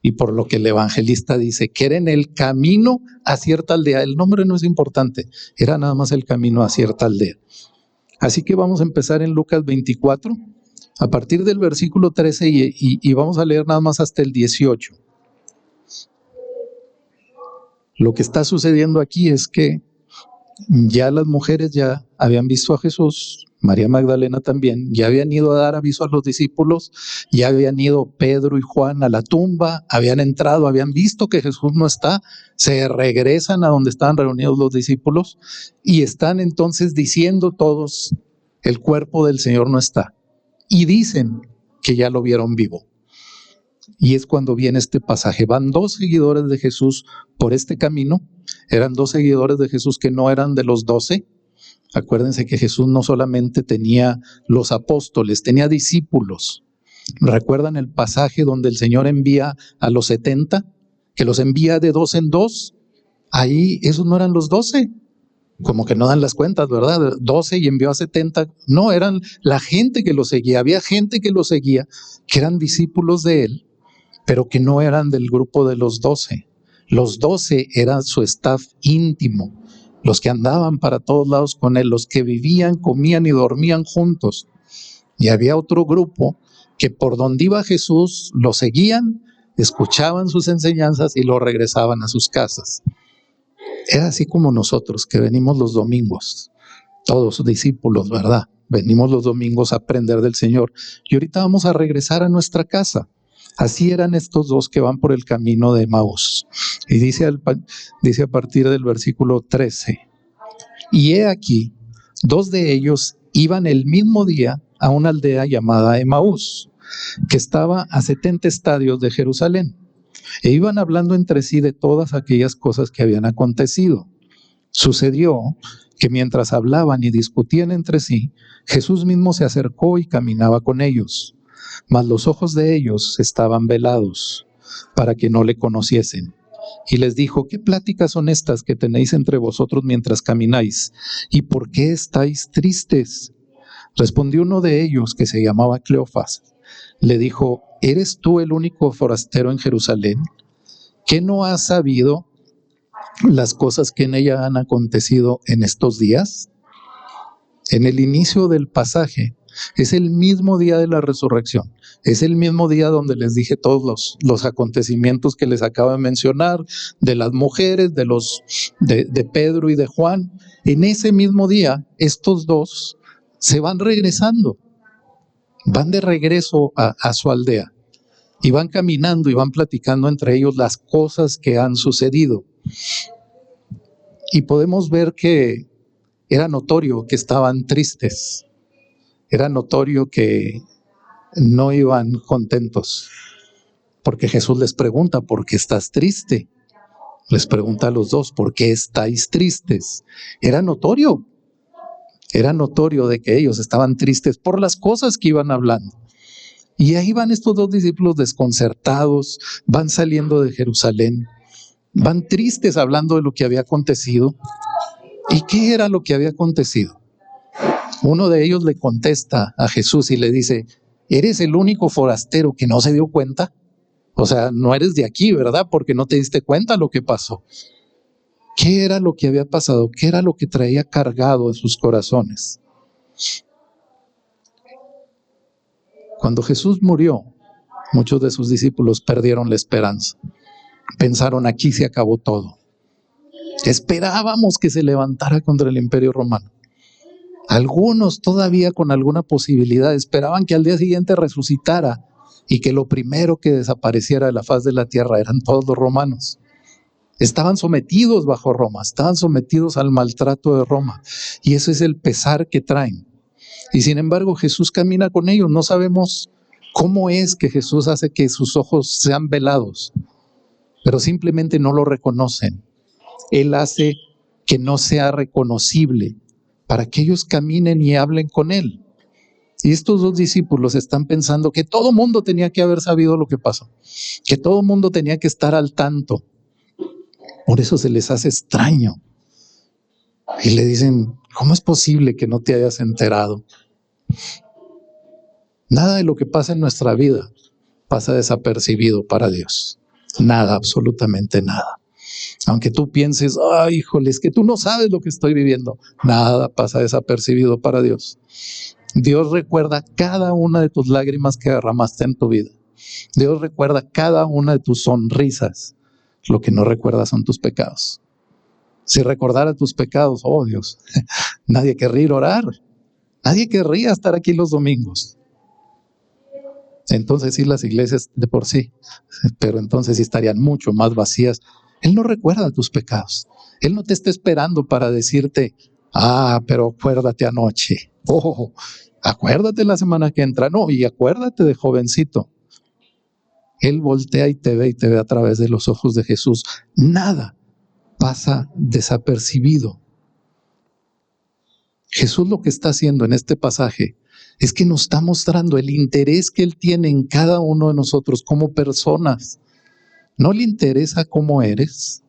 y por lo que el evangelista dice que era en el camino a cierta aldea. El nombre no es importante, era nada más el camino a cierta aldea. Así que vamos a empezar en Lucas 24, a partir del versículo 13 y vamos a leer nada más hasta el 18. Lo que está sucediendo aquí es que ya las mujeres ya habían visto a Jesús, María Magdalena también, ya habían ido a dar aviso a los discípulos, ya habían ido Pedro y Juan a la tumba, habían entrado, habían visto que Jesús no está, se regresan a donde estaban reunidos los discípulos y están entonces diciendo todos, el cuerpo del Señor no está, y dicen que ya lo vieron vivo. Y es cuando viene este pasaje. Van dos seguidores de Jesús por este camino. Eran dos seguidores de Jesús que no eran de los 12. Acuérdense que Jesús no solamente tenía los apóstoles, tenía discípulos. ¿Recuerdan el pasaje donde el Señor envía a los 70? Que los envía de 2 en 2. Ahí esos no eran los 12. Como que no dan las cuentas, ¿verdad? 12 y envió a 70. No, eran la gente que lo seguía. Había gente que lo seguía, que eran discípulos de él, pero que no eran del grupo de los 12. Los 12 eran su staff íntimo, los que andaban para todos lados con él, los que vivían, comían y dormían juntos. Y había otro grupo que por donde iba Jesús lo seguían, escuchaban sus enseñanzas y lo regresaban a sus casas. Era así como nosotros que venimos los domingos, todos discípulos, ¿verdad? Venimos los domingos a aprender del Señor y ahorita vamos a regresar a nuestra casa. Así eran estos dos que van por el camino de Emaús. Y dice a partir del versículo 13, y he aquí, dos de ellos iban el mismo día a una aldea llamada Emaús, que estaba a 70 estadios de Jerusalén, e iban hablando entre sí de todas aquellas cosas que habían acontecido. Sucedió que mientras hablaban y discutían entre sí, Jesús mismo se acercó y caminaba con ellos. Mas los ojos de ellos estaban velados, para que no le conociesen. Y les dijo, ¿qué pláticas son estas que tenéis entre vosotros mientras camináis? ¿Y por qué estáis tristes? Respondió uno de ellos, que se llamaba Cleofas. Le dijo, ¿eres tú el único forastero en Jerusalén, que no has sabido las cosas que en ella han acontecido en estos días? En el inicio del pasaje, es el mismo día de la resurrección, es el mismo día donde les dije todos los acontecimientos que les acabo de mencionar, de las mujeres, de Pedro y de Juan. En ese mismo día, estos dos se van regresando, van de regreso a su aldea y van caminando y van platicando entre ellos las cosas que han sucedido. Y podemos ver que era notorio que estaban tristes. Era notorio que no iban contentos, porque Jesús les pregunta, ¿por qué estás triste? Les pregunta a los dos, ¿por qué estáis tristes? Era notorio de que ellos estaban tristes por las cosas que iban hablando. Y ahí van estos dos discípulos desconcertados, van saliendo de Jerusalén, van tristes hablando de lo que había acontecido. ¿Y qué era lo que había acontecido? Uno de ellos le contesta a Jesús y le dice, ¿eres el único forastero que no se dio cuenta? O sea, no eres de aquí, ¿verdad? Porque no te diste cuenta lo que pasó. ¿Qué era lo que había pasado? ¿Qué era lo que traía cargado en sus corazones? Cuando Jesús murió, muchos de sus discípulos perdieron la esperanza. Pensaron, aquí se acabó todo. Esperábamos que se levantara contra el Imperio Romano. Algunos todavía con alguna posibilidad esperaban que al día siguiente resucitara y que lo primero que desapareciera de la faz de la tierra eran todos los romanos. Estaban sometidos bajo Roma, estaban sometidos al maltrato de Roma y ese es el pesar que traen. Y sin embargo Jesús camina con ellos. No sabemos cómo es que Jesús hace que sus ojos sean velados, pero simplemente no lo reconocen. Él hace que no sea reconocible para que ellos caminen y hablen con él. Y estos dos discípulos están pensando que todo mundo tenía que haber sabido lo que pasó, que todo mundo tenía que estar al tanto. Por eso se les hace extraño. Y le dicen, ¿cómo es posible que no te hayas enterado? Nada de lo que pasa en nuestra vida pasa desapercibido para Dios. Nada, absolutamente nada. Aunque tú pienses, ay, híjole, es que tú no sabes lo que estoy viviendo. Nada pasa desapercibido para Dios. Dios recuerda cada una de tus lágrimas que derramaste en tu vida. Dios recuerda cada una de tus sonrisas. Lo que no recuerda son tus pecados. Si recordara tus pecados, oh Dios, nadie querría ir a orar. Nadie querría estar aquí los domingos. Entonces sí, las iglesias de por sí, pero entonces sí estarían mucho más vacías. Él no recuerda tus pecados. Él no te está esperando para decirte, pero acuérdate anoche. Oh, acuérdate la semana que entra. No, y acuérdate de jovencito. Él voltea y te ve a través de los ojos de Jesús. Nada pasa desapercibido. Jesús lo que está haciendo en este pasaje es que nos está mostrando el interés que Él tiene en cada uno de nosotros como personas. No le interesa cómo eres.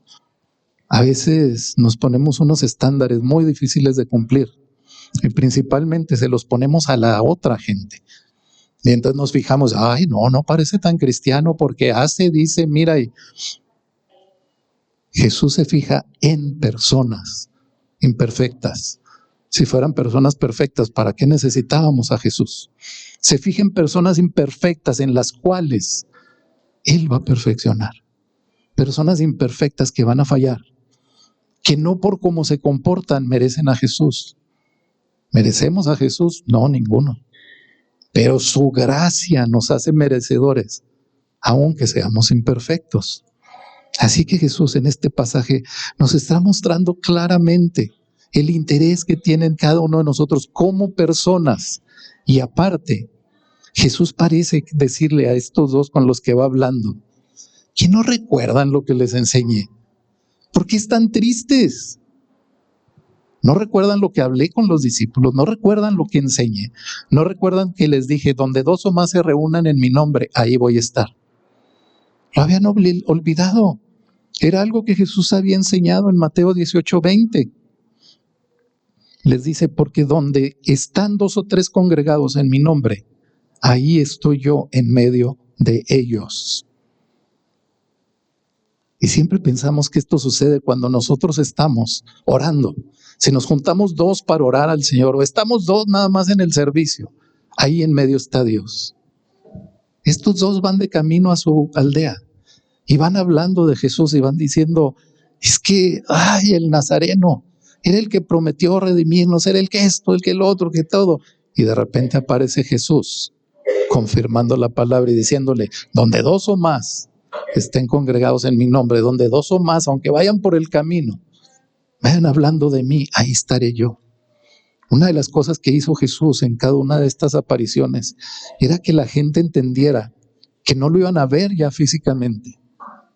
A veces nos ponemos unos estándares muy difíciles de cumplir y principalmente se los ponemos a la otra gente. Y entonces nos fijamos, no parece tan cristiano porque hace, dice, mira. Y Jesús se fija en personas imperfectas. Si fueran personas perfectas, ¿para qué necesitábamos a Jesús? Se fija en personas imperfectas en las cuales Él va a perfeccionar. Personas imperfectas que van a fallar, que no por cómo se comportan merecen a Jesús. ¿Merecemos a Jesús? No, ninguno. Pero su gracia nos hace merecedores, aunque seamos imperfectos. Así que Jesús en este pasaje nos está mostrando claramente el interés que tiene cada uno de nosotros como personas. Y aparte, Jesús parece decirle a estos dos con los que va hablando, que no recuerdan lo que les enseñé. ¿Por qué están tristes? No recuerdan lo que hablé con los discípulos, no recuerdan lo que enseñé, no recuerdan que les dije, donde dos o más se reúnan en mi nombre, ahí voy a estar. Lo habían olvidado. Era algo que Jesús había enseñado en Mateo 18:20. Les dice, porque donde están dos o tres congregados en mi nombre, ahí estoy yo en medio de ellos. Y siempre pensamos que esto sucede cuando nosotros estamos orando. Si nos juntamos dos para orar al Señor, o estamos dos nada más en el servicio, ahí en medio está Dios. Estos dos van de camino a su aldea y van hablando de Jesús y van diciendo, es que, el Nazareno era el que prometió redimirnos, era el que esto, el que el otro, que todo. Y de repente aparece Jesús confirmando la palabra y diciéndole, donde dos o más estén congregados en mi nombre, donde dos o más, aunque vayan por el camino, vayan hablando de mí, ahí estaré yo. Una de las cosas que hizo Jesús en cada una de estas apariciones era que la gente entendiera que no lo iban a ver ya físicamente,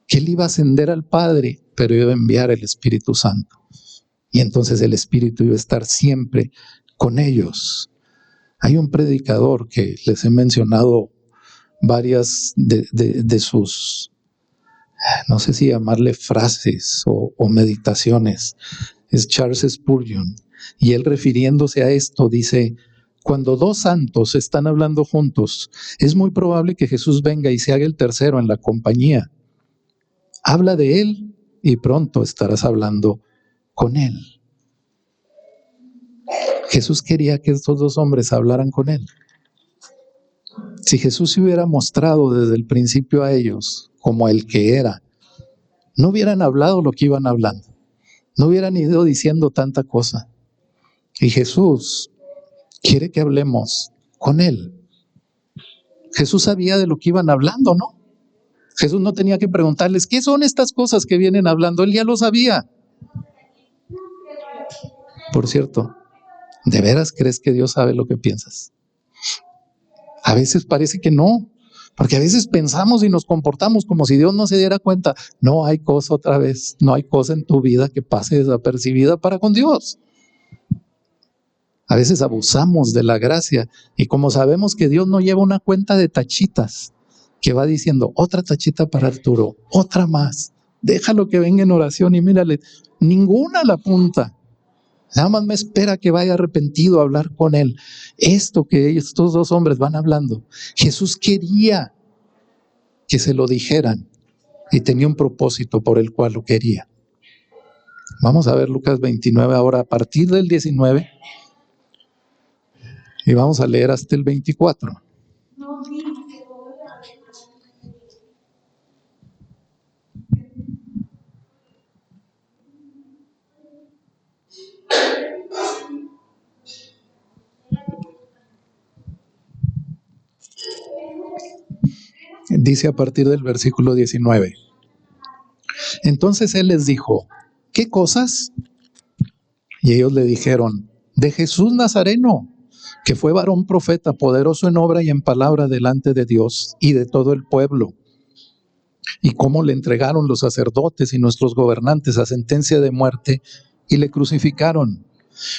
que Él iba a ascender al Padre, pero iba a enviar el Espíritu Santo. Y entonces el Espíritu iba a estar siempre con ellos. Hay un predicador que les he mencionado varias de sus, no sé si llamarle frases o meditaciones, es Charles Spurgeon, y él refiriéndose a esto dice, cuando dos santos están hablando juntos, es muy probable que Jesús venga y se haga el tercero en la compañía. Habla de Él y pronto estarás hablando con Él. Jesús quería que estos dos hombres hablaran con Él. Si Jesús se hubiera mostrado desde el principio a ellos como el que era, no hubieran hablado lo que iban hablando, no hubieran ido diciendo tanta cosa. Y Jesús quiere que hablemos con Él. Jesús sabía de lo que iban hablando, ¿no? Jesús no tenía que preguntarles, ¿qué son estas cosas que vienen hablando? Él ya lo sabía. Por cierto, ¿de veras crees que Dios sabe lo que piensas? A veces parece que no, porque a veces pensamos y nos comportamos como si Dios no se diera cuenta. No hay cosa otra vez, no hay cosa en tu vida que pase desapercibida para con Dios. A veces abusamos de la gracia y como sabemos que Dios no lleva una cuenta de tachitas, que va diciendo otra tachita para Arturo, otra más, déjalo que venga en oración y mírale, ninguna la apunta. Nada más me espera que vaya arrepentido a hablar con Él. Esto que estos dos hombres van hablando, Jesús quería que se lo dijeran y tenía un propósito por el cual lo quería. Vamos a ver Lucas 29 ahora a partir del 19 y vamos a leer hasta el 24. Dice a partir del versículo 19. Entonces él les dijo, ¿qué cosas? Y ellos le dijeron, de Jesús Nazareno, que fue varón profeta, poderoso en obra y en palabra delante de Dios y de todo el pueblo. Y cómo le entregaron los sacerdotes y nuestros gobernantes a sentencia de muerte y le crucificaron.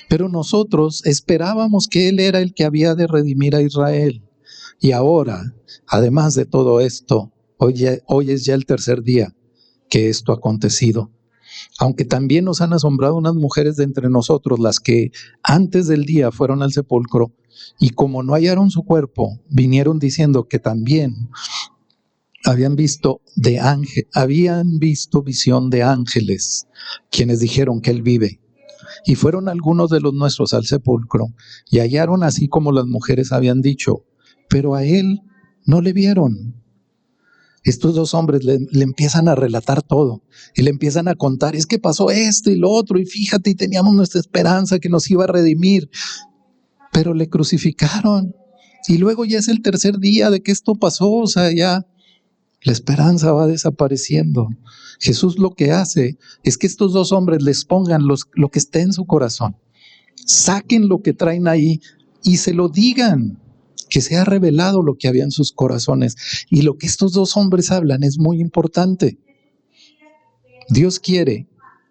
Pero nosotros esperábamos que él era el que había de redimir a Israel. Y ahora, además de todo esto, hoy es ya el tercer día que esto ha acontecido. Aunque también nos han asombrado unas mujeres de entre nosotros, las que antes del día fueron al sepulcro, y como no hallaron su cuerpo, vinieron diciendo que también habían visto visión de ángeles, quienes dijeron que él vive. Y fueron algunos de los nuestros al sepulcro, y hallaron así como las mujeres habían dicho, pero a él no le vieron. Estos dos hombres le empiezan a relatar todo y le empiezan a contar, es que pasó esto y lo otro, y fíjate, y teníamos nuestra esperanza que nos iba a redimir, pero le crucificaron. Y luego ya es el tercer día de que esto pasó, o sea, ya la esperanza va desapareciendo. Jesús lo que hace es que estos dos hombres les pongan lo que esté en su corazón, saquen lo que traen ahí y se lo digan. Que sea revelado lo que había en sus corazones. Y lo que estos dos hombres hablan es muy importante. Dios quiere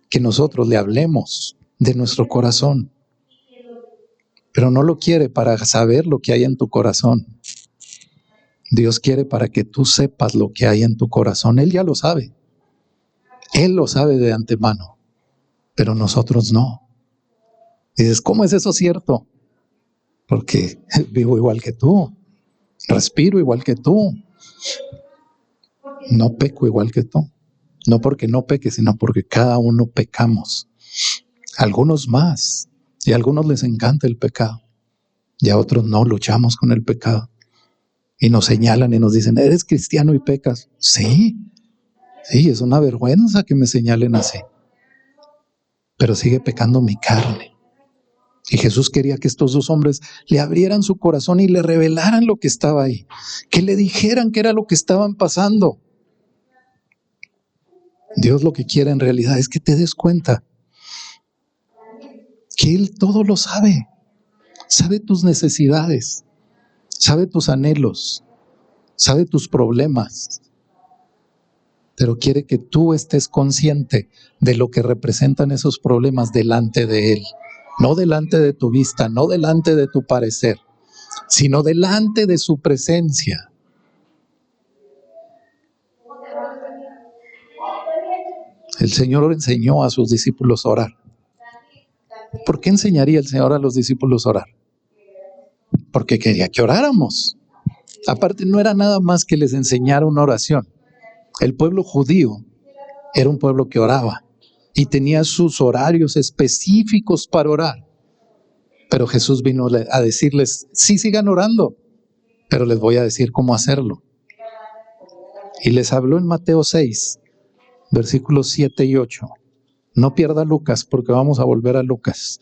que nosotros le hablemos de nuestro corazón, pero no lo quiere para saber lo que hay en tu corazón. Dios quiere para que tú sepas lo que hay en tu corazón. Él ya lo sabe. Él lo sabe de antemano, pero nosotros no. Dices, ¿cómo es eso cierto? Porque vivo igual que tú. Respiro igual que tú. No peco igual que tú. No porque no peque, sino porque cada uno pecamos. Algunos más. Y a algunos les encanta el pecado. Y a otros no, luchamos con el pecado. Y nos señalan y nos dicen, ¿eres cristiano y pecas? Sí, es una vergüenza que me señalen así. Pero sigue pecando mi carne. Y Jesús quería que estos dos hombres le abrieran su corazón y le revelaran lo que estaba ahí. Que le dijeran qué era lo que estaban pasando. Dios lo que quiere en realidad es que te des cuenta que Él todo lo sabe. Sabe tus necesidades, sabe tus anhelos, sabe tus problemas. Pero quiere que tú estés consciente de lo que representan esos problemas delante de Él. No delante de tu vista, no delante de tu parecer, sino delante de su presencia. El Señor enseñó a sus discípulos a orar. ¿Por qué enseñaría el Señor a los discípulos a orar? Porque quería que oráramos. Aparte, no era nada más que les enseñara una oración. El pueblo judío era un pueblo que oraba y tenía sus horarios específicos para orar. Pero Jesús vino a decirles, sí, sigan orando, pero les voy a decir cómo hacerlo. Y les habló en Mateo 6, versículos 7 y 8. No pierda Lucas, porque vamos a volver a Lucas.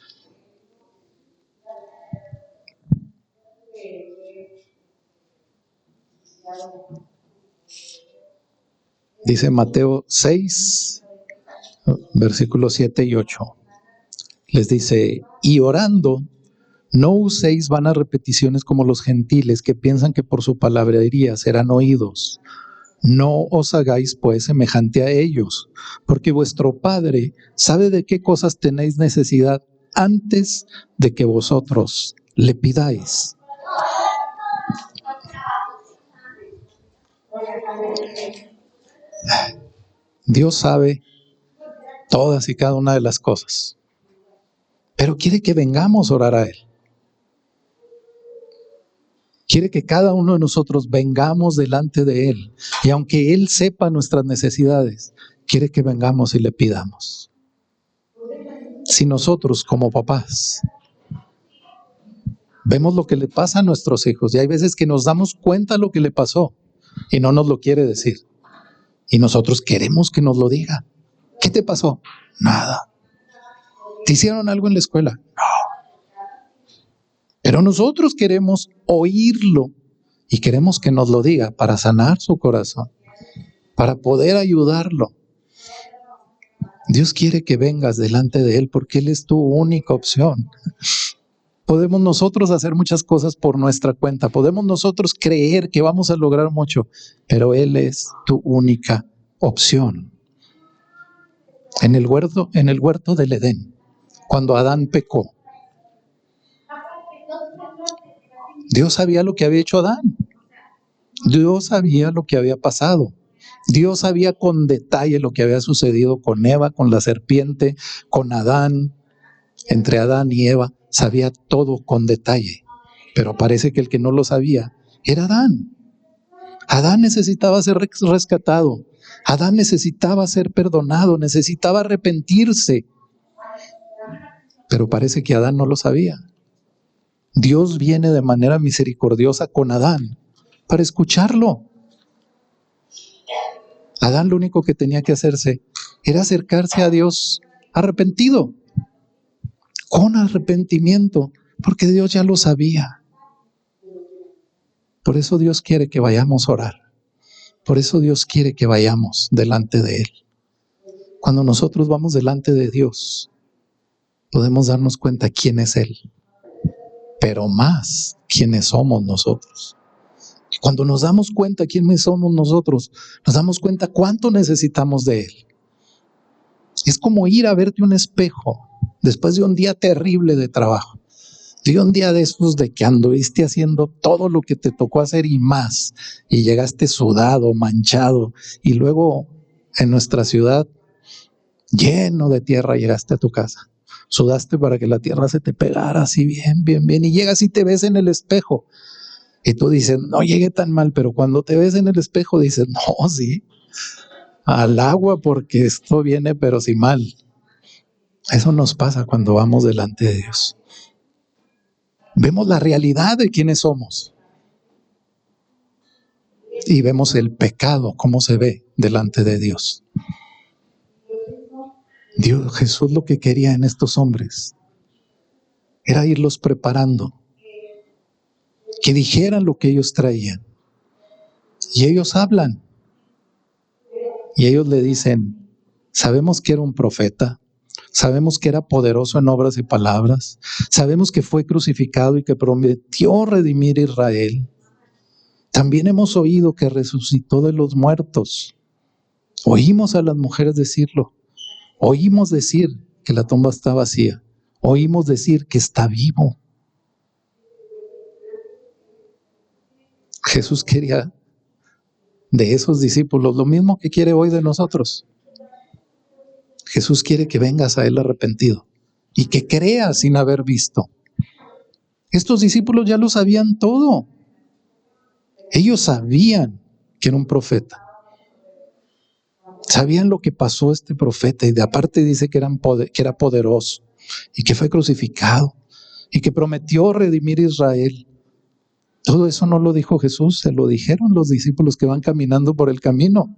Dice Mateo 6, versículos 7 y 8. Les dice, y orando, no uséis vanas repeticiones como los gentiles que piensan que por su palabrería serán oídos. No os hagáis pues semejante a ellos, porque vuestro Padre sabe de qué cosas tenéis necesidad antes de que vosotros le pidáis. Dios sabe todas y cada una de las cosas, pero quiere que vengamos a orar a Él. Quiere que cada uno de nosotros vengamos delante de Él. Y aunque Él sepa nuestras necesidades, quiere que vengamos y le pidamos. Si nosotros como papás vemos lo que le pasa a nuestros hijos, y hay veces que nos damos cuenta de lo que le pasó y no nos lo quiere decir. Y nosotros queremos que nos lo diga. ¿Qué te pasó? Nada. ¿Te hicieron algo en la escuela? No. Pero nosotros queremos oírlo y queremos que nos lo diga para sanar su corazón, para poder ayudarlo. Dios quiere que vengas delante de Él porque Él es tu única opción. Podemos nosotros hacer muchas cosas por nuestra cuenta, podemos nosotros creer que vamos a lograr mucho, pero Él es tu única opción. En el huerto del Edén, cuando Adán pecó, Dios sabía lo que había hecho Adán. Dios sabía lo que había pasado. Dios sabía con detalle lo que había sucedido con Eva, con la serpiente, con Adán, entre Adán y Eva. Sabía todo con detalle. Pero parece que el que no lo sabía era Adán. Adán necesitaba ser rescatado. Adán necesitaba ser perdonado, necesitaba arrepentirse. Pero parece que Adán no lo sabía. Dios viene de manera misericordiosa con Adán para escucharlo. Adán lo único que tenía que hacerse era acercarse a Dios arrepentido, con arrepentimiento, porque Dios ya lo sabía. Por eso Dios quiere que vayamos a orar. Por eso Dios quiere que vayamos delante de Él. Cuando nosotros vamos delante de Dios, podemos darnos cuenta quién es Él, pero más quiénes somos nosotros. Y cuando nos damos cuenta quiénes somos nosotros, nos damos cuenta cuánto necesitamos de Él. Es como ir a verte un espejo después de un día terrible de trabajo, de un día de esos de que anduviste haciendo todo lo que te tocó hacer y más, y llegaste sudado, manchado, y luego en nuestra ciudad, lleno de tierra, llegaste a tu casa. Sudaste para que la tierra se te pegara así bien, bien, bien, y llegas y te ves en el espejo. Y tú dices, no llegué tan mal, pero cuando te ves en el espejo dices, no, sí, al agua porque esto viene pero sí mal. Eso nos pasa cuando vamos delante de Dios. Vemos la realidad de quiénes somos. Y vemos el pecado, cómo se ve delante de Dios. Jesús lo que quería en estos hombres era irlos preparando, que dijeran lo que ellos traían. Y ellos hablan. Y ellos le dicen, sabemos que era un profeta, sabemos que era poderoso en obras y palabras, sabemos que fue crucificado y que prometió redimir a Israel. También hemos oído que resucitó de los muertos. Oímos a las mujeres decirlo. Oímos decir que la tumba está vacía. Oímos decir que está vivo. Jesús quería de esos discípulos lo mismo que quiere hoy de nosotros. Jesús quiere que vengas a Él arrepentido y que creas sin haber visto. Estos discípulos ya lo sabían todo. Ellos sabían que era un profeta. Sabían lo que pasó a este profeta y de aparte dice que era poderoso y que fue crucificado y que prometió redimir a Israel. Todo eso no lo dijo Jesús, se lo dijeron los discípulos que van caminando por el camino.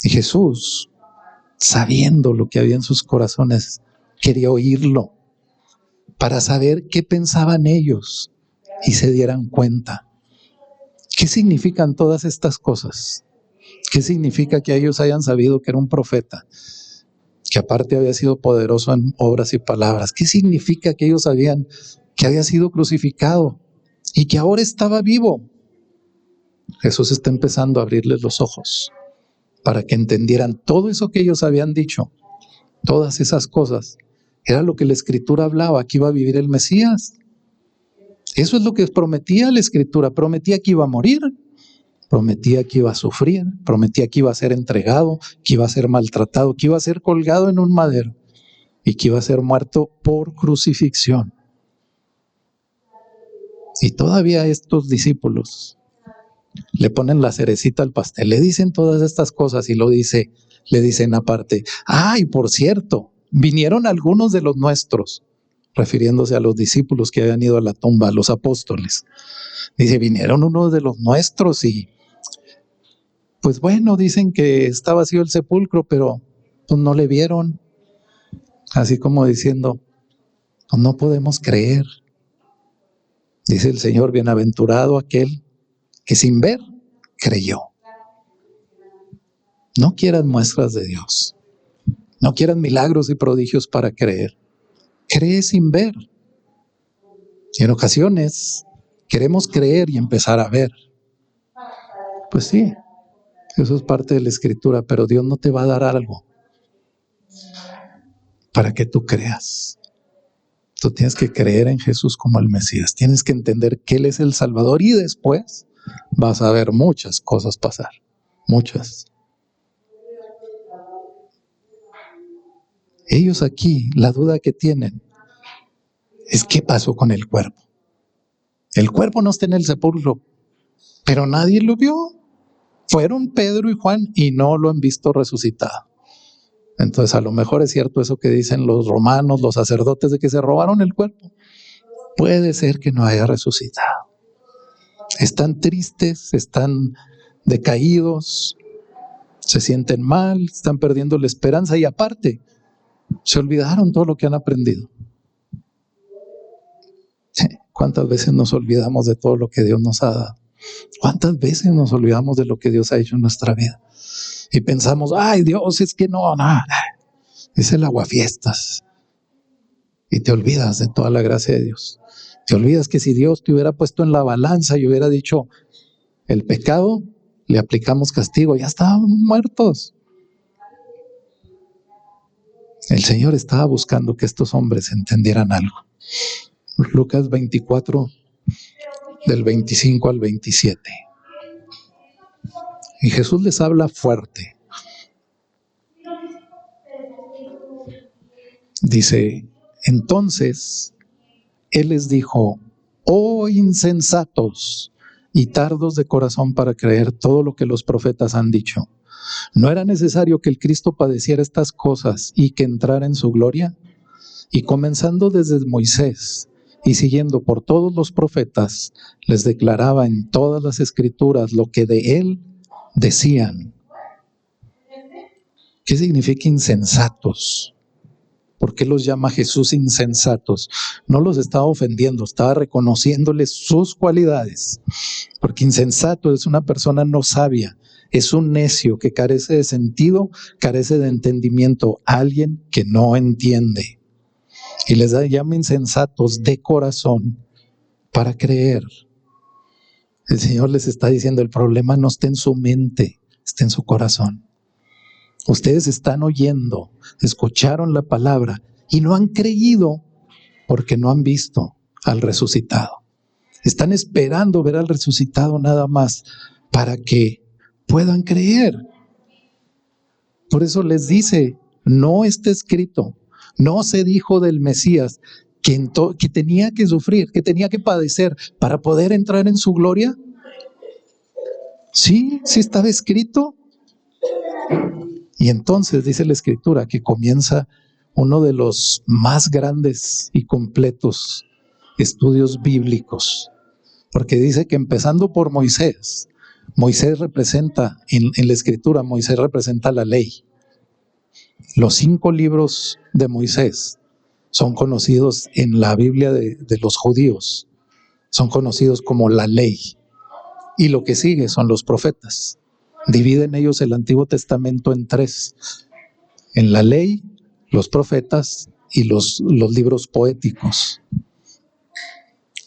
Y Jesús, sabiendo lo que había en sus corazones, quería oírlo para saber qué pensaban ellos y se dieran cuenta. ¿Qué significan todas estas cosas? ¿Qué significa que ellos hayan sabido que era un profeta? Que aparte había sido poderoso en obras y palabras. ¿Qué significa que ellos sabían que había sido crucificado y que ahora estaba vivo? Jesús está empezando a abrirles los ojos para que entendieran todo eso que ellos habían dicho. Todas esas cosas era lo que la Escritura hablaba, que iba a vivir el Mesías. Eso es lo que prometía la Escritura. Prometía que iba a morir, prometía que iba a sufrir, prometía que iba a ser entregado, que iba a ser maltratado, que iba a ser colgado en un madero y que iba a ser muerto por crucifixión. Y todavía estos discípulos le ponen la cerecita al pastel, le dicen todas estas cosas y le dicen aparte, y por cierto, vinieron algunos de los nuestros, refiriéndose a los discípulos que habían ido a la tumba, a los apóstoles. Dice, vinieron unos de los nuestros y pues bueno, dicen que está vacío el sepulcro, pero pues no le vieron. Así como diciendo, pues no podemos creer. Dice el Señor, bienaventurado aquel que sin ver creyó. No quieran muestras de Dios. No quieran milagros y prodigios para creer. Cree sin ver. Y en ocasiones queremos creer y empezar a ver. Pues sí, eso es parte de la Escritura, pero Dios no te va a dar algo para que tú creas. Tú tienes que creer en Jesús como el Mesías. Tienes que entender que Él es el Salvador y después vas a ver muchas cosas pasar. Muchas. Ellos aquí, la duda que tienen es qué pasó con el cuerpo. El cuerpo no está en el sepulcro, pero nadie lo vio. Fueron Pedro y Juan y no lo han visto resucitado. Entonces a lo mejor es cierto eso que dicen los romanos, los sacerdotes, de que se robaron el cuerpo. Puede ser que no haya resucitado. Están tristes, están decaídos, se sienten mal, están perdiendo la esperanza y aparte, se olvidaron todo lo que han aprendido. ¿Cuántas veces nos olvidamos de todo lo que Dios nos ha dado? ¿Cuántas veces nos olvidamos de lo que Dios ha hecho en nuestra vida? Y pensamos, Dios, es que no, es el aguafiestas. Y te olvidas de toda la gracia de Dios. Te olvidas que si Dios te hubiera puesto en la balanza y hubiera dicho, el pecado, le aplicamos castigo, ya estábamos muertos. El Señor estaba buscando que estos hombres entendieran algo. Lucas 24, del 25 al 27. Y Jesús les habla fuerte. Dice, entonces, Él les dijo, oh insensatos y tardos de corazón para creer todo lo que los profetas han dicho. ¿No era necesario que el Cristo padeciera estas cosas y que entrara en su gloria? Y comenzando desde Moisés y siguiendo por todos los profetas, les declaraba en todas las escrituras lo que de Él decían. ¿Qué significa insensatos? ¿Por qué los llama Jesús insensatos? No los estaba ofendiendo, estaba reconociéndoles sus cualidades. Porque insensato es una persona no sabia, es un necio que carece de sentido, carece de entendimiento, alguien que no entiende. Y les llama insensatos de corazón para creer. El Señor les está diciendo, el problema no está en su mente, está en su corazón. Ustedes están oyendo, escucharon la palabra y no han creído porque no han visto al resucitado. Están esperando ver al resucitado nada más para que puedan creer. Por eso les dice, no está escrito, no se dijo del Mesías que tenía que sufrir, que tenía que padecer para poder entrar en su gloria. Sí, sí estaba escrito. Y entonces dice la Escritura que comienza uno de los más grandes y completos estudios bíblicos, porque dice que empezando por Moisés, Moisés representa, en la Escritura, Moisés representa la ley. Los 5 libros de Moisés son conocidos en la Biblia de los judíos, son conocidos como la ley, y lo que sigue son los profetas. Dividen ellos el Antiguo Testamento en 3, en la ley, los profetas y los libros poéticos.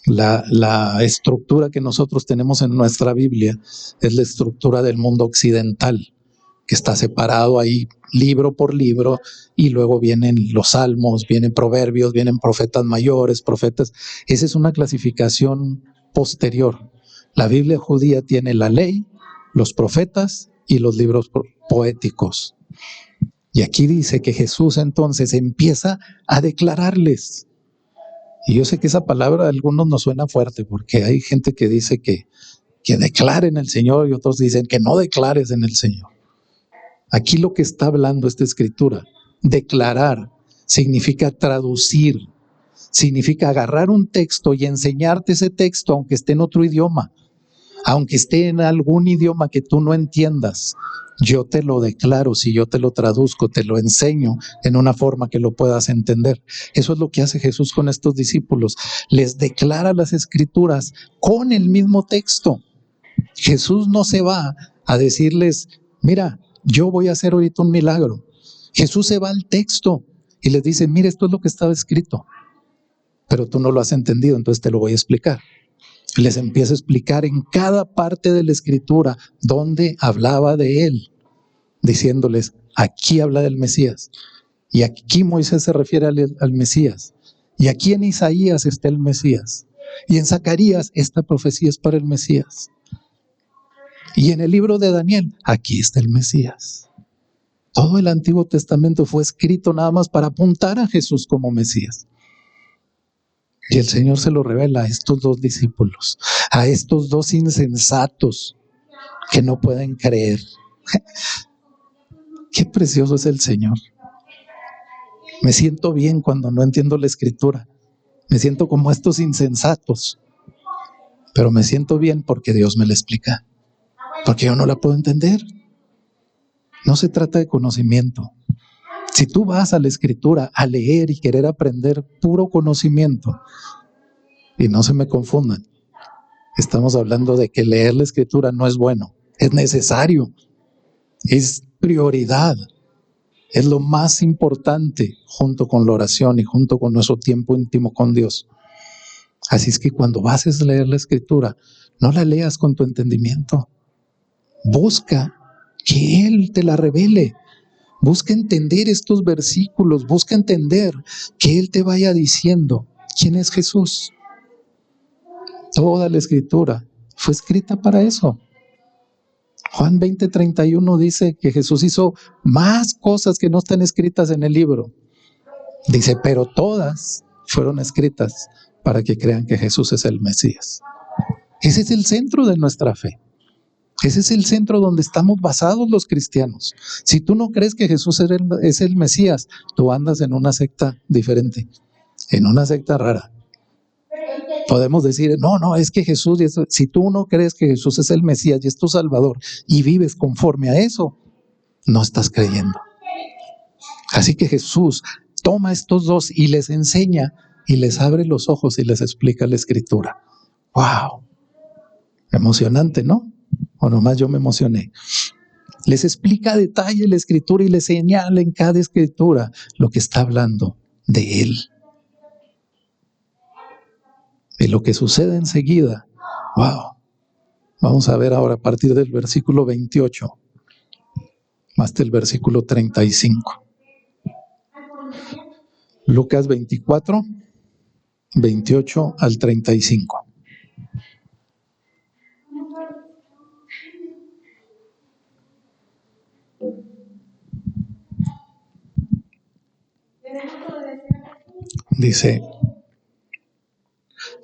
La estructura que nosotros tenemos en nuestra Biblia es la estructura del mundo occidental, que está separado ahí libro por libro, y luego vienen los salmos, vienen proverbios, vienen profetas mayores, profetas. Esa es una clasificación posterior. La Biblia judía tiene la ley, los profetas y los libros poéticos. Y aquí dice que Jesús entonces empieza a declararles. Y yo sé que esa palabra a algunos nos suena fuerte, porque hay gente que dice que declare en el Señor y otros dicen que no declares en el Señor. Aquí lo que está hablando esta escritura, declarar, significa traducir, significa agarrar un texto y enseñarte ese texto aunque esté en otro idioma, aunque esté en algún idioma que tú no entiendas. Yo te lo declaro, si yo te lo traduzco, te lo enseño en una forma que lo puedas entender. Eso es lo que hace Jesús con estos discípulos. Les declara las escrituras con el mismo texto. Jesús no se va a decirles, mira, yo voy a hacer ahorita un milagro. Jesús se va al texto y les dice, mira, esto es lo que estaba escrito, pero tú no lo has entendido, entonces te lo voy a explicar. Les empieza a explicar en cada parte de la escritura donde hablaba de él, diciéndoles, aquí habla del Mesías, y aquí Moisés se refiere al Mesías, y aquí en Isaías está el Mesías, y en Zacarías esta profecía es para el Mesías, y en el libro de Daniel, aquí está el Mesías. Todo el Antiguo Testamento fue escrito nada más para apuntar a Jesús como Mesías. Y el Señor se lo revela a estos dos discípulos, a estos dos insensatos que no pueden creer. Qué precioso es el Señor. Me siento bien cuando no entiendo la escritura. Me siento como estos insensatos. Pero me siento bien porque Dios me la explica. Porque yo no la puedo entender. No se trata de conocimiento. Si tú vas a la escritura a leer y querer aprender puro conocimiento, y no se me confundan, estamos hablando de que leer la escritura no es bueno, es necesario, es prioridad, es lo más importante junto con la oración y junto con nuestro tiempo íntimo con Dios. Así es que cuando vas a leer la escritura, no la leas con tu entendimiento. Busca que Él te la revele. Busca entender estos versículos, busca entender que Él te vaya diciendo quién es Jesús. Toda la escritura fue escrita para eso. Juan 20:31 dice que Jesús hizo más cosas que no están escritas en el libro. Dice, pero todas fueron escritas para que crean que Jesús es el Mesías. Ese es el centro de nuestra fe. Ese es el centro donde estamos basados los cristianos. Si tú no crees que Jesús es el Mesías, tú andas en una secta diferente, en una secta rara. Podemos decir, no, es que Jesús, si tú no crees que Jesús es el Mesías y es tu Salvador y vives conforme a eso, no estás creyendo. Así que Jesús toma a estos dos y les enseña y les abre los ojos y les explica la escritura. ¡Wow! Emocionante, ¿no? O nomás yo me emocioné. Les explica a detalle la escritura y les señala en cada escritura lo que está hablando de Él. Y lo que sucede enseguida, ¡wow! Vamos a ver ahora a partir del versículo 28 hasta el versículo 35. Lucas 24, 28 al 35. Dice,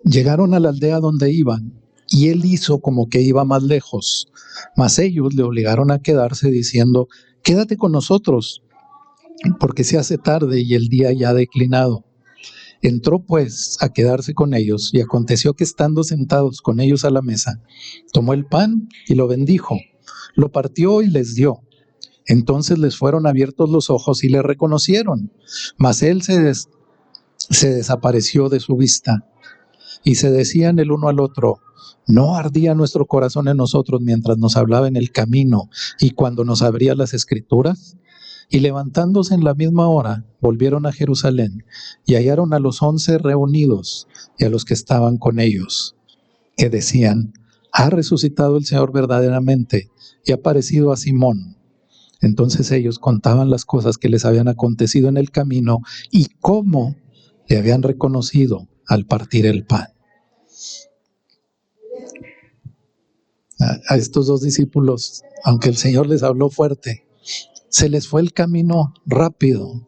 llegaron a la aldea donde iban, y él hizo como que iba más lejos, mas ellos le obligaron a quedarse diciendo, quédate con nosotros, porque se hace tarde y el día ya ha declinado. Entró pues a quedarse con ellos, y aconteció que estando sentados con ellos a la mesa, tomó el pan y lo bendijo, lo partió y les dio. Entonces les fueron abiertos los ojos y le reconocieron, mas él se desapareció de su vista. Y se decían el uno al otro, ¿no ardía nuestro corazón en nosotros mientras nos hablaba en el camino y cuando nos abría las escrituras? Y levantándose en la misma hora, volvieron a Jerusalén y hallaron a los 11 reunidos y a los que estaban con ellos, que decían, ha resucitado el Señor verdaderamente y ha aparecido a Simón. Entonces ellos contaban las cosas que les habían acontecido en el camino y cómo le habían reconocido al partir el pan. A estos dos discípulos, aunque el Señor les habló fuerte, se les fue el camino rápido.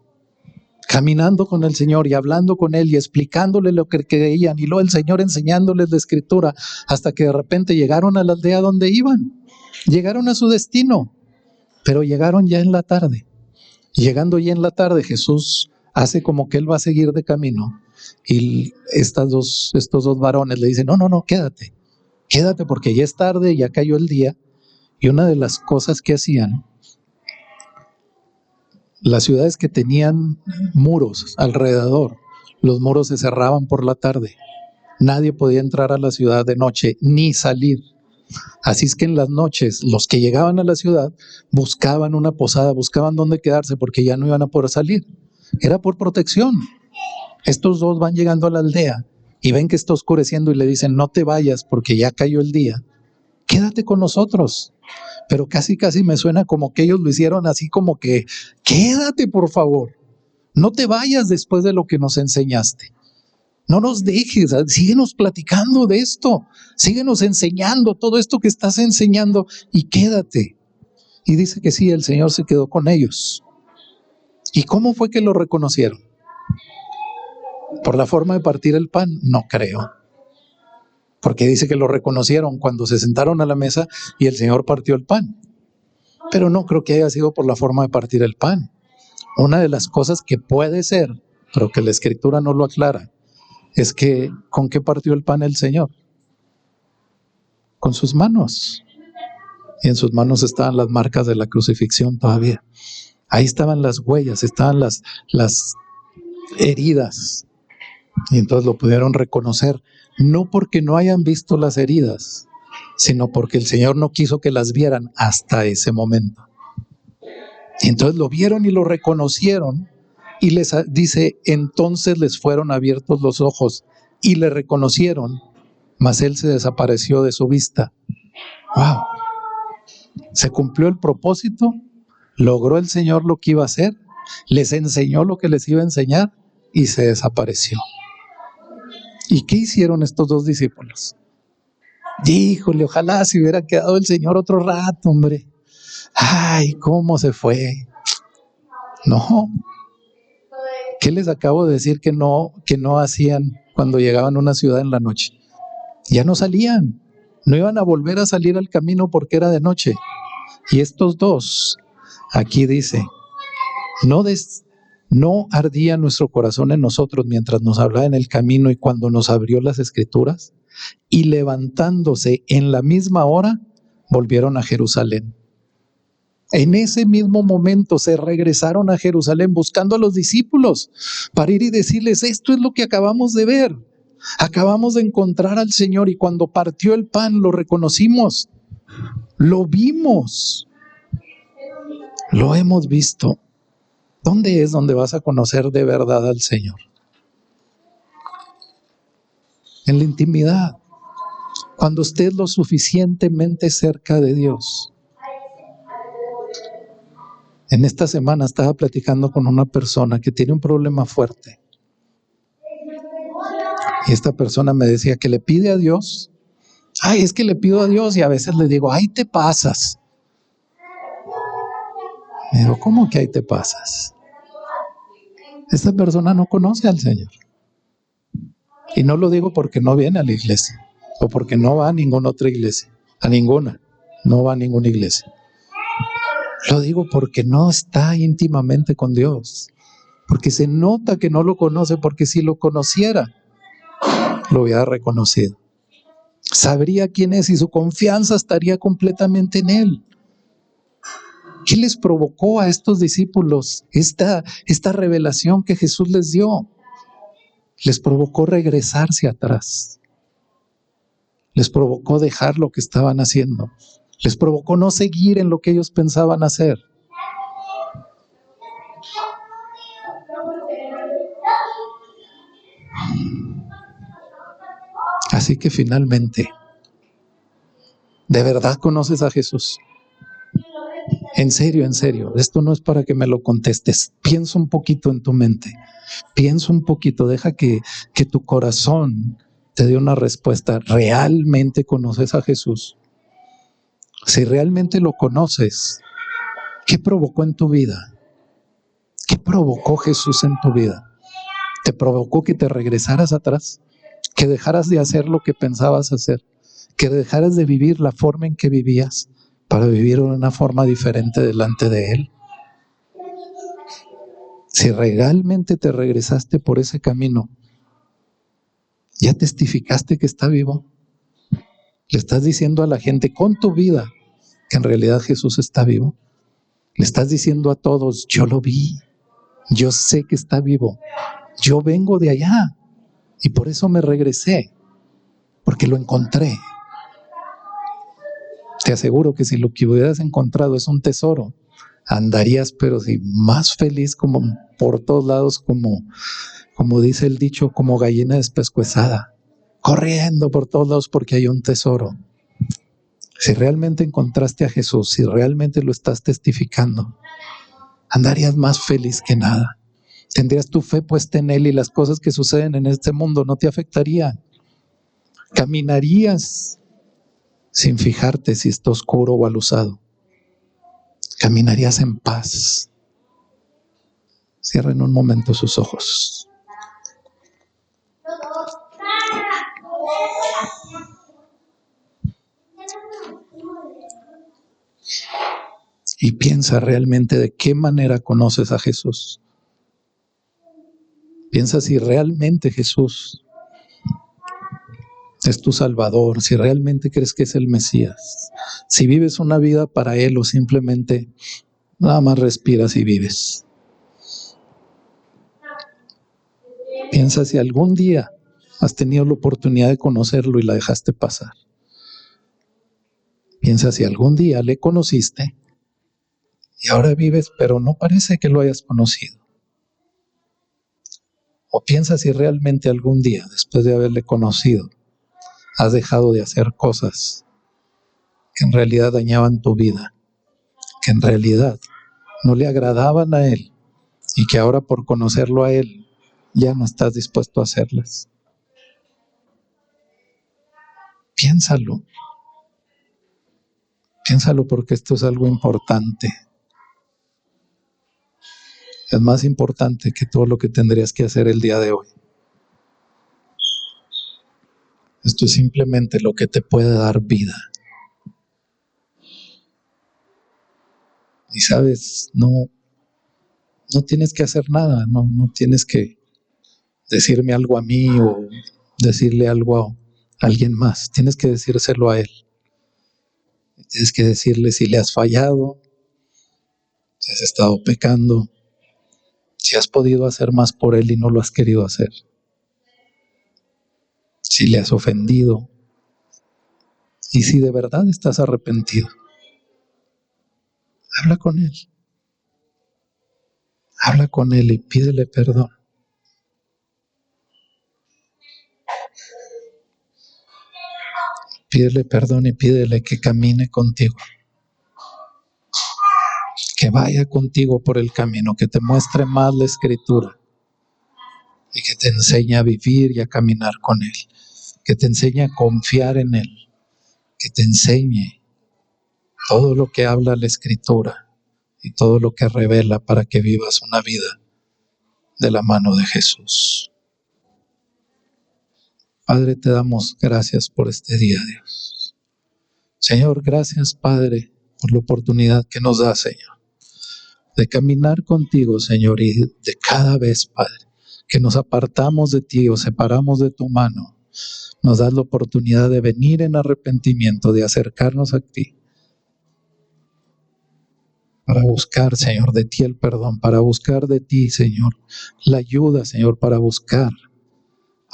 caminando con el Señor y hablando con Él y explicándole lo que creían, y luego el Señor enseñándoles la Escritura, hasta que de repente llegaron a la aldea donde iban. Llegaron a su destino, pero llegaron ya en la tarde. Llegando ya en la tarde, Jesús hace como que Él va a seguir de camino, y estos dos varones le dicen, no, quédate porque ya es tarde, ya cayó el día. Y una de las cosas que hacían, las ciudades que tenían muros alrededor, los muros se cerraban por la tarde. Nadie podía entrar a la ciudad de noche ni salir. Así es que en las noches los que llegaban a la ciudad buscaban una posada, buscaban dónde quedarse porque ya no iban a poder salir. Era por protección. Estos dos van llegando a la aldea y ven que está oscureciendo y le dicen, no te vayas porque ya cayó el día. Quédate con nosotros. Pero casi me suena como que ellos lo hicieron así como que, quédate por favor. No te vayas después de lo que nos enseñaste. No nos dejes, síguenos platicando de esto, síguenos enseñando todo esto que estás enseñando y quédate. Y dice que sí, el Señor se quedó con ellos. ¿Y cómo fue que lo reconocieron? ¿Por la forma de partir el pan? No creo. Porque dice que lo reconocieron cuando se sentaron a la mesa y el Señor partió el pan. Pero no creo que haya sido por la forma de partir el pan. Una de las cosas que puede ser, pero que la Escritura no lo aclara, es que ¿con qué partió el pan el Señor? Con sus manos. Y en sus manos estaban las marcas de la crucifixión todavía. Ahí estaban las huellas, estaban las heridas. Y entonces lo pudieron reconocer, no porque no hayan visto las heridas, sino porque el Señor no quiso que las vieran hasta ese momento. Y entonces lo vieron y lo reconocieron, y les dice, entonces les fueron abiertos los ojos y le reconocieron, mas él se desapareció de su vista. ¡Wow! Se cumplió el propósito, logró el Señor lo que iba a hacer, les enseñó lo que les iba a enseñar y se desapareció. ¿Y qué hicieron estos dos discípulos? Híjole, ojalá se hubiera quedado el Señor otro rato, hombre. Ay, cómo se fue. No. ¿Qué les acabo de decir que no hacían cuando llegaban a una ciudad en la noche? Ya no salían. No iban a volver a salir al camino porque era de noche. Y estos dos, aquí dice, no ardía nuestro corazón en nosotros mientras nos hablaba en el camino y cuando nos abrió las Escrituras, y levantándose en la misma hora, volvieron a Jerusalén. En ese mismo momento se regresaron a Jerusalén buscando a los discípulos para ir y decirles, esto es lo que acabamos de ver. Acabamos de encontrar al Señor y cuando partió el pan lo reconocimos, lo vimos, lo hemos visto. ¿Dónde es donde vas a conocer de verdad al Señor? En la intimidad. Cuando estés lo suficientemente cerca de Dios. En esta semana estaba platicando con una persona que tiene un problema fuerte. Y esta persona me decía que le pide a Dios. Ay, es que le pido a Dios y a veces le digo, ay, te pasas. Me digo, ¿cómo que ahí te pasas? Esta persona no conoce al Señor. Y no lo digo porque no viene a la iglesia o porque no va a ninguna otra iglesia. A ninguna. No va a ninguna iglesia. Lo digo porque no está íntimamente con Dios. Porque se nota que no lo conoce, porque si lo conociera, lo hubiera reconocido. Sabría quién es y su confianza estaría completamente en Él. ¿Qué les provocó a estos discípulos esta revelación que Jesús les dio? Les provocó regresarse atrás. Les provocó dejar lo que estaban haciendo. Les provocó no seguir en lo que ellos pensaban hacer. Así que finalmente, ¿de verdad conoces a Jesús? En serio, esto no es para que me lo contestes. Piensa un poquito en tu mente. Piensa un poquito, deja que tu corazón te dé una respuesta. ¿Realmente conoces a Jesús? Si realmente lo conoces, ¿qué provocó en tu vida? ¿Qué provocó Jesús en tu vida? ¿Te provocó que te regresaras atrás? ¿Que dejaras de hacer lo que pensabas hacer? ¿Que dejaras de vivir la forma en que vivías para vivir de una forma diferente delante de Él? Si realmente te regresaste por ese camino, ¿ya testificaste que está vivo? ¿Le estás diciendo a la gente con tu vida que en realidad Jesús está vivo? ¿Le estás diciendo a todos, yo lo vi, yo sé que está vivo, yo vengo de allá y por eso me regresé, porque lo encontré? Te aseguro que si lo que hubieras encontrado es un tesoro, andarías pero sí más feliz, como por todos lados, como dice el dicho, como gallina despescuezada, corriendo por todos lados porque hay un tesoro. Si realmente encontraste a Jesús, si realmente lo estás testificando, andarías más feliz que nada. Tendrías tu fe puesta en Él y las cosas que suceden en este mundo no te afectarían. Caminarías sin fijarte si está oscuro o alusado. Caminarías en paz. Cierren un momento sus ojos. Y piensa realmente de qué manera conoces a Jesús. Piensa si realmente Jesús es tu Salvador, si realmente crees que es el Mesías, si vives una vida para Él o simplemente nada más respiras y vives. Piensa si algún día has tenido la oportunidad de conocerlo y la dejaste pasar. Piensa si algún día le conociste y ahora vives, pero no parece que lo hayas conocido. O piensa si realmente algún día, después de haberle conocido, has dejado de hacer cosas que en realidad dañaban tu vida, que en realidad no le agradaban a Él y que ahora por conocerlo a Él ya no estás dispuesto a hacerlas. Piénsalo. Piénsalo porque esto es algo importante. Es más importante que todo lo que tendrías que hacer el día de hoy. Esto es simplemente lo que te puede dar vida. Y sabes, no tienes que hacer nada, no tienes que decirme algo a mí o decirle algo a alguien más. Tienes que decírselo a Él. Tienes que decirle si le has fallado, si has estado pecando, si has podido hacer más por Él y no lo has querido hacer, si le has ofendido y si de verdad estás arrepentido. Habla con Él. Habla con Él y pídele perdón. Pídele perdón y pídele que camine contigo. Que vaya contigo por el camino, que te muestre más la Escritura y que te enseñe a vivir y a caminar con Él. Que te enseñe a confiar en Él. Que te enseñe todo lo que habla la Escritura y todo lo que revela para que vivas una vida de la mano de Jesús. Padre, te damos gracias por este día, Dios. Señor, gracias, Padre, por la oportunidad que nos da, Señor, de caminar contigo, Señor, y de cada vez, Padre, que nos apartamos de ti o separamos de tu mano, nos das la oportunidad de venir en arrepentimiento, de acercarnos a ti, para buscar, Señor, de ti el perdón, para buscar de ti, Señor, la ayuda, Señor, para buscar,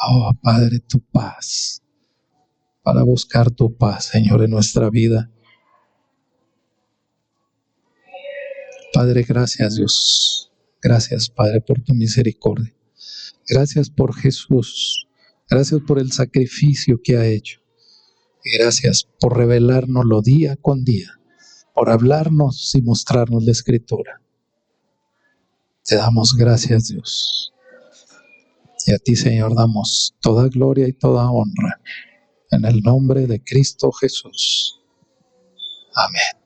oh Padre, tu paz, para buscar tu paz, Señor, en nuestra vida. Padre, gracias, Dios. Gracias, Padre, por tu misericordia. Gracias por Jesús. Gracias por el sacrificio que ha hecho. Y gracias por revelárnoslo día con día, por hablarnos y mostrarnos la Escritura. Te damos gracias, Dios. Y a ti, Señor, damos toda gloria y toda honra. En el nombre de Cristo Jesús. Amén.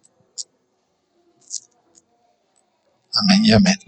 Amén y amén.